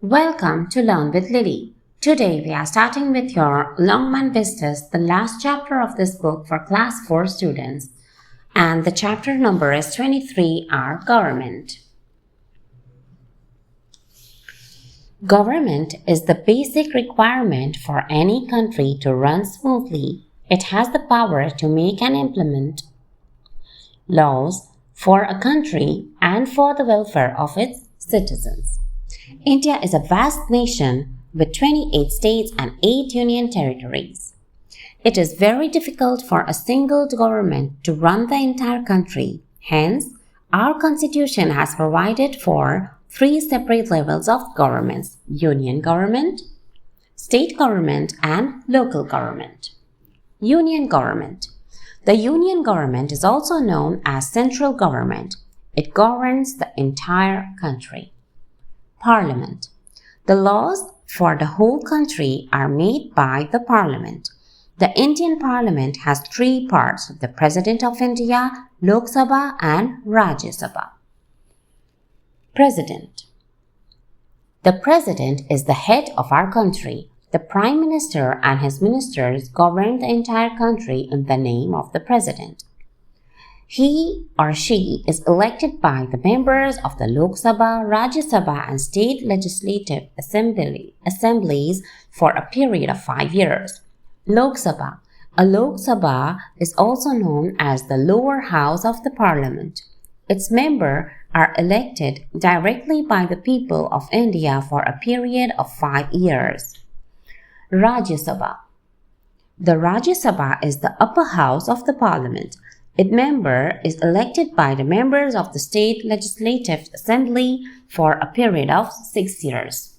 Welcome to Learn with Lili. Today we are starting with your Longman VISTAS, the last chapter of this book for Class 4 students. And the chapter number is 23, our Government. Government is the basic requirement for any country to run smoothly. It has the power to make and implement laws for a country and for the welfare of its citizens. India is a vast nation with 28 states and 8 union territories. It is very difficult for a single government to run the entire country. Hence, our constitution has provided for 3 separate levels of governments: union government, state government, and local government. Union government. The union government is also known as central government. It governs the entire country. Parliament. The laws for the whole country are made by the Parliament. The Indian Parliament has 3 parts: the President of India, Lok Sabha, and Rajya Sabha. President. The President is the head of our country. The Prime Minister and his ministers govern the entire country in the name of the President. He or she is elected by the members of the Lok Sabha, Rajya Sabha, and state legislative assemblies for a period of 5 years. Lok Sabha. A Lok Sabha is also known as the lower house of the Parliament. Its members are elected directly by the people of India for a period of 5 years. Rajya Sabha. The Rajya Sabha is the upper house of the Parliament. Its member is elected by the members of the state legislative assembly for a period of 6 years.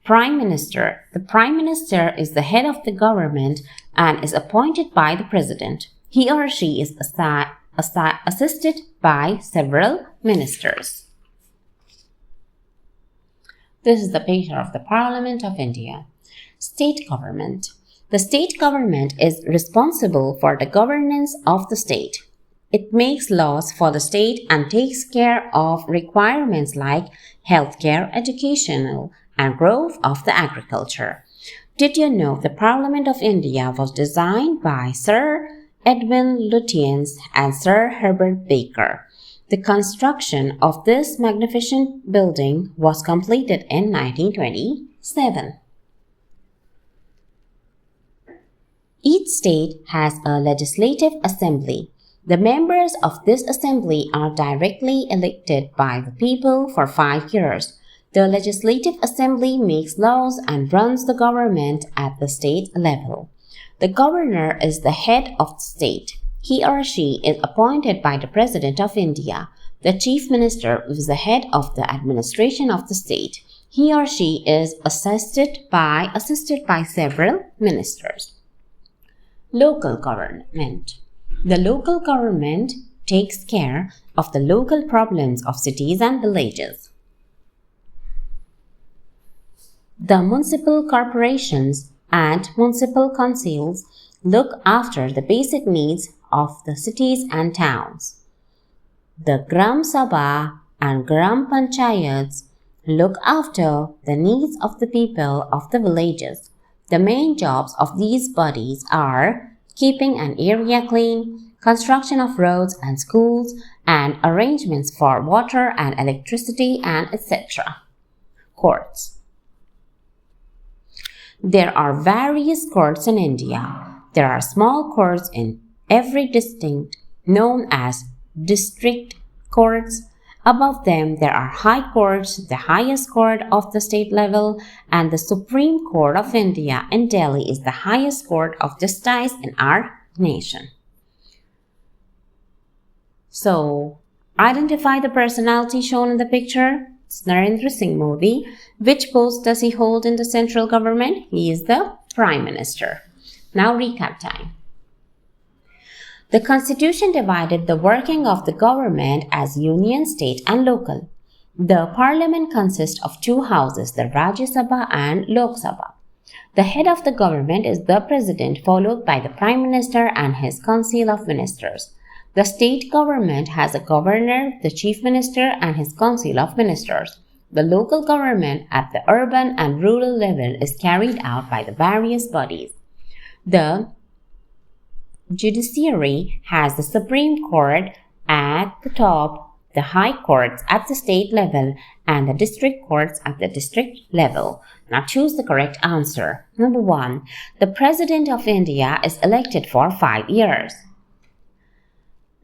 Prime Minister. The Prime Minister is the head of the government and is appointed by the President. He or she is assisted by several ministers. This is the picture of the Parliament of India. State government. The state government is responsible for the governance of the state. It makes laws for the state and takes care of requirements like healthcare, educational, and growth of the agriculture. Did you know the Parliament of India was designed by Sir Edwin Lutyens and Sir Herbert Baker? The construction of this magnificent building was completed in 1927. Each state has a legislative assembly. The members of this assembly are directly elected by the people for 5 years. The legislative assembly makes laws and runs the government at the state level. The governor is the head of the state. He or she is appointed by the President of India. The chief minister is the head of the administration of the state. He or she is assisted by several ministers. Local government. The local government takes care of the local problems of cities and villages. The municipal corporations and municipal councils look after the basic needs of the cities and towns. The Gram Sabha and Gram Panchayats look after the needs of the people of the villages. The main jobs of these bodies are keeping an area clean, construction of roads and schools, and arrangements for water and electricity, and etc. Courts. There are various courts in India. There are small courts in every district known as district courts. Above them, there are high courts, the highest court of the state level, and the Supreme Court of India in Delhi is the highest court of justice in our nation. So, identify the personality shown in the picture. It's Narendra Singh Modi. Which post does he hold in the central government? He is the Prime Minister. Now recap time. The Constitution divided the working of the government as union, state, and local. The Parliament consists of 2 houses, the Rajya Sabha and Lok Sabha. The head of the government is the President, followed by the Prime Minister and his Council of Ministers. The state government has a governor, the chief minister, and his council of ministers. The local government at the urban and rural level is carried out by the various bodies. The judiciary has the Supreme Court at the top, the high courts at the state level, and the district courts at the district level. Now choose the correct answer. Number 1. The President of India is elected for 5 years.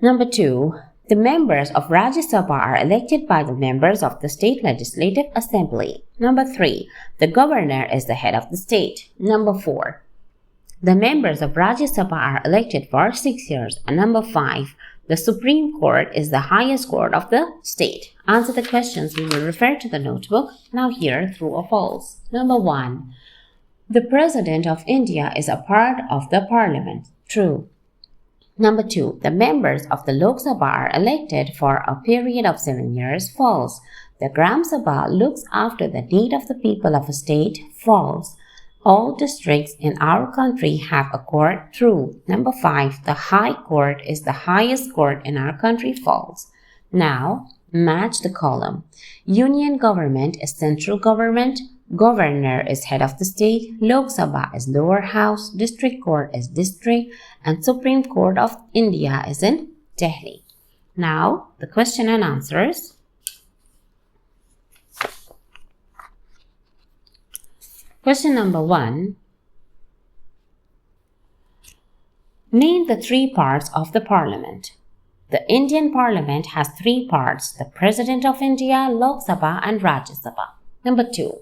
Number 2. The members of Rajya Sabha are elected by the members of the State Legislative Assembly. Number 3. The governor is the head of the state. Number 4. The members of Rajya Sabha are elected for 6 years. And number 5. The Supreme Court is the highest court of the state. Answer the questions. We will refer to the notebook. Now here, true or false. Number 1. The President of India is a part of the Parliament. True. Number 2. The members of the Lok Sabha are elected for a period of 7 years. False. The Gram Sabha looks after the need of the people of a state. False. All districts in our country have a court. True. Number 5. The High Court is the highest court in our country. False. Now, match the column. Union government is central government. Governor is head of the state. Lok Sabha is lower house. District court is district. And Supreme Court of India is in Delhi. Now, the question and answers. Question number 1. Name the 3 parts of the Parliament. The Indian Parliament has 3 parts: the President of India, Lok Sabha, and Rajya Sabha. Number 2.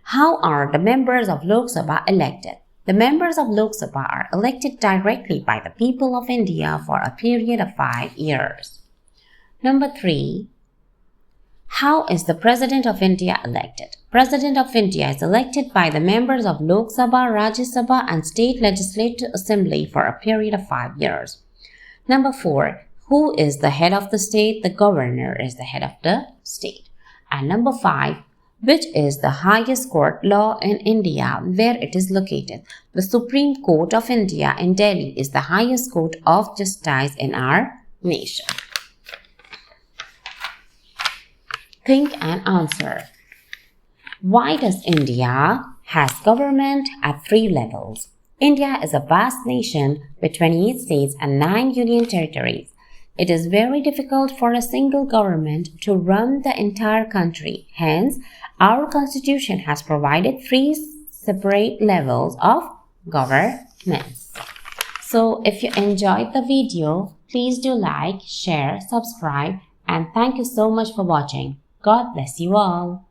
How are the members of Lok Sabha elected? The members of Lok Sabha are elected directly by the people of India for a period of 5 years. Number 3. How is the President of India elected? President of India is elected by the members of Lok Sabha, Rajya Sabha, and State Legislative Assembly for a period of 5 years. Number 4. Who is the head of the state? The governor is the head of the state. And number 5. Which is the highest court law in India, where it is located? The Supreme Court of India in Delhi is the highest court of justice in our nation. Think and answer. Why does India has government at 3 levels? India is a vast nation with 28 states and 9 union territories. It is very difficult for a single government to run the entire country. Hence, our constitution has provided 3 separate levels of governments. So, if you enjoyed the video, please do like, share, subscribe, and thank you so much for watching. God bless you all.